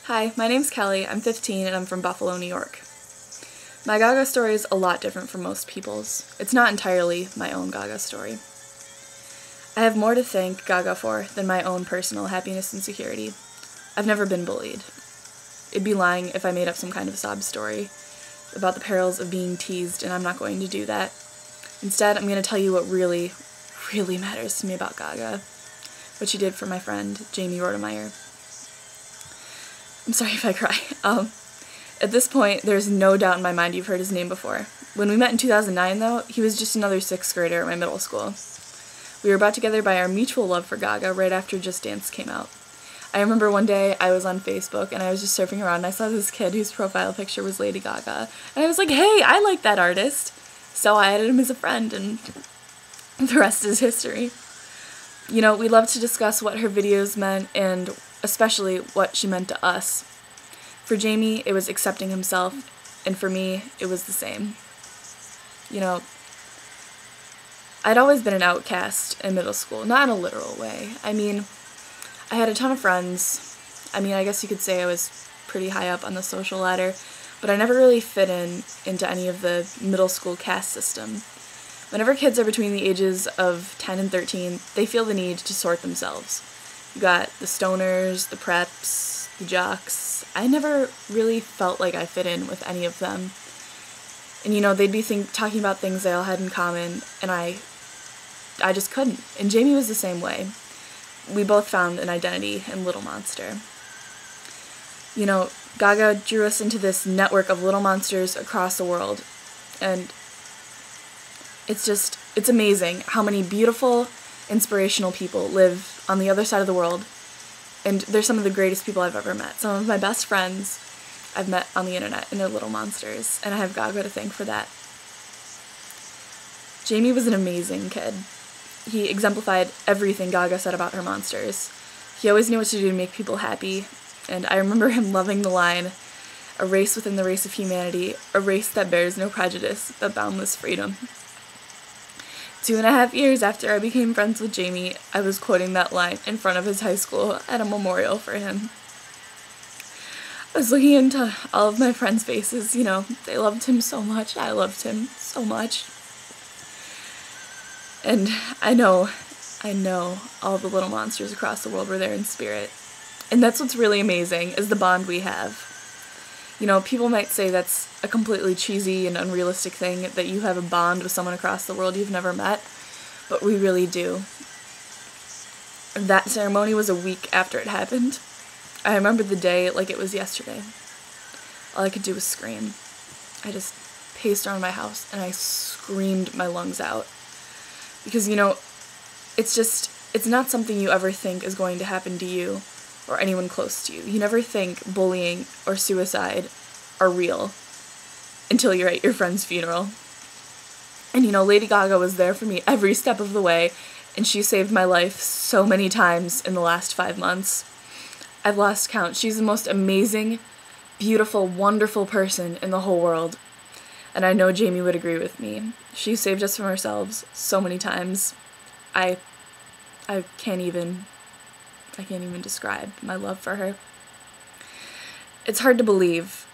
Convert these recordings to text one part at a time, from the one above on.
Hi, my name's Kelly, I'm 15 and I'm from Buffalo, New York. My Gaga story is a lot different from most people's. It's not entirely my own Gaga story. I have more to thank Gaga for than my own personal happiness and security. I've never been bullied. It'd be lying if I made up some kind of sob story about the perils of being teased, and I'm not going to do that. Instead, I'm going to tell you what really, really matters to me about Gaga. What she did for my friend, Jamie Rodemeyer. I'm sorry if I cry. At this point, there's no doubt in my mind you've heard his name before. When we met in 2009, though, he was just another 6th grader at my middle school. We were brought together by our mutual love for Gaga right after Just Dance came out. I remember one day I was on Facebook and I was just surfing around and I saw this kid whose profile picture was Lady Gaga. And I was like, hey, I like that artist. So I added him as a friend and the rest is history. You know, we love to discuss what her videos meant and especially what she meant to us. For Jamie, it was accepting himself, and for me, it was the same. You know, I'd always been an outcast in middle school, not in a literal way. I mean, I had a ton of friends. I mean, I guess you could say I was pretty high up on the social ladder, but I never really fit into any of the middle school caste system. Whenever kids are between the ages of 10 and 13, they feel the need to sort themselves. You got the stoners, the preps, the jocks. I never really felt like I fit in with any of them. And you know, they'd be talking about things they all had in common, and I just couldn't. And Jamie was the same way. We both found an identity in Little Monster. You know, Gaga drew us into this network of little monsters across the world, and it's amazing how many beautiful, inspirational people live on the other side of the world, and they're some of the greatest people I've ever met. Some of my best friends I've met on the internet, and they're little monsters, and I have Gaga to thank for that. Jamie was an amazing kid. He exemplified everything Gaga said about her monsters. He always knew what to do to make people happy, and I remember him loving the line, "A race within the race of humanity, a race that bears no prejudice, but boundless freedom." 2.5 years after I became friends with Jamie, I was quoting that line in front of his high school at a memorial for him. I was looking into all of my friends' faces, you know, they loved him so much, I loved him so much. And I know all the little monsters across the world were there in spirit. And that's what's really amazing, is the bond we have. You know, people might say that's a completely cheesy and unrealistic thing, that you have a bond with someone across the world you've never met, but we really do. That ceremony was a week after it happened. I remember the day like it was yesterday. All I could do was scream. I just paced around my house and I screamed my lungs out. Because, you know, it's not something you ever think is going to happen to you or anyone close to you. You never think bullying or suicide are real until you're at your friend's funeral. And you know, Lady Gaga was there for me every step of the way, and she saved my life so many times in the last 5 months. I've lost count. She's the most amazing, beautiful, wonderful person in the whole world. And I know Jamie would agree with me. She saved us from ourselves so many times. I can't even describe my love for her. It's hard to believe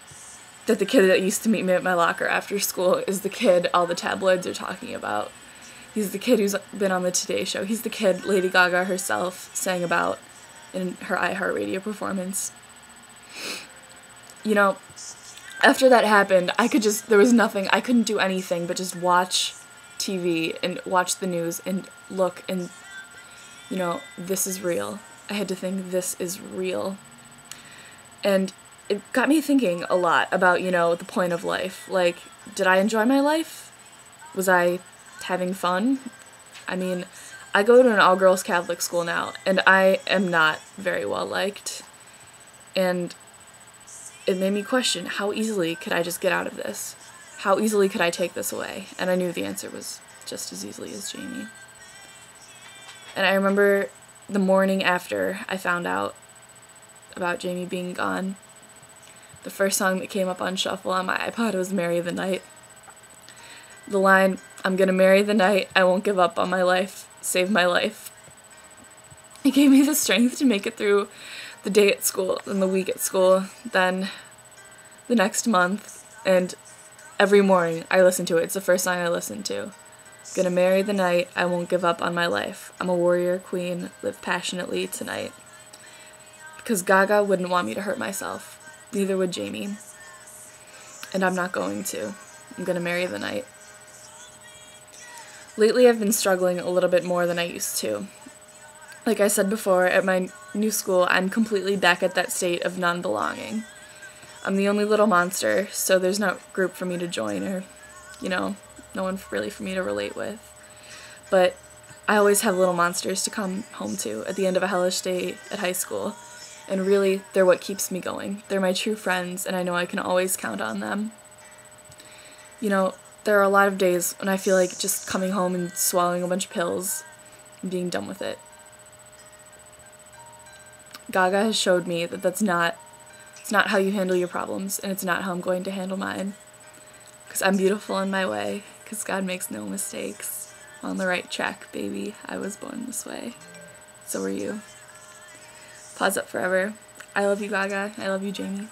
that the kid that used to meet me at my locker after school is the kid all the tabloids are talking about. He's the kid who's been on the Today Show. He's the kid Lady Gaga herself sang about in her iHeartRadio performance. You know, after that happened, there was nothing, I couldn't do anything but just watch TV and watch the news and look and, you know, this is real. I had to think, this is real. And it got me thinking a lot about, you know, the point of life. Like, did I enjoy my life? Was I having fun? I mean, I go to an all-girls Catholic school now, and I am not very well liked. And it made me question, how easily could I just get out of this? How easily could I take this away? And I knew the answer was just as easily as Jamie. And I remember the morning after I found out about Jamie being gone, the first song that came up on shuffle on my iPod was Marry the Night. The line, "I'm gonna marry the night, I won't give up on my life, saved my life." It gave me the strength to make it through the day at school, then the week at school, then the next month, and every morning I listen to it. It's the first song I listen to. Gonna marry the night, I won't give up on my life. I'm a warrior queen, live passionately tonight. Because Gaga wouldn't want me to hurt myself. Neither would Jamie. And I'm not going to. I'm gonna marry the night. Lately I've been struggling a little bit more than I used to. Like I said before, at my new school, I'm completely back at that state of non-belonging. I'm the only little monster, so there's no group for me to join or, no one really for me to relate with. But I always have little monsters to come home to at the end of a hellish day at high school. And really, they're what keeps me going. They're my true friends, and I know I can always count on them. There are a lot of days when I feel like just coming home and swallowing a bunch of pills and being done with it. Gaga has showed me that it's not how you handle your problems, and it's not how I'm going to handle mine. Because I'm beautiful in my way, because God makes no mistakes. I'm on the right track, baby. I was born this way. So were you. Pause up forever. I love you, Gaga. I love you, Jamie.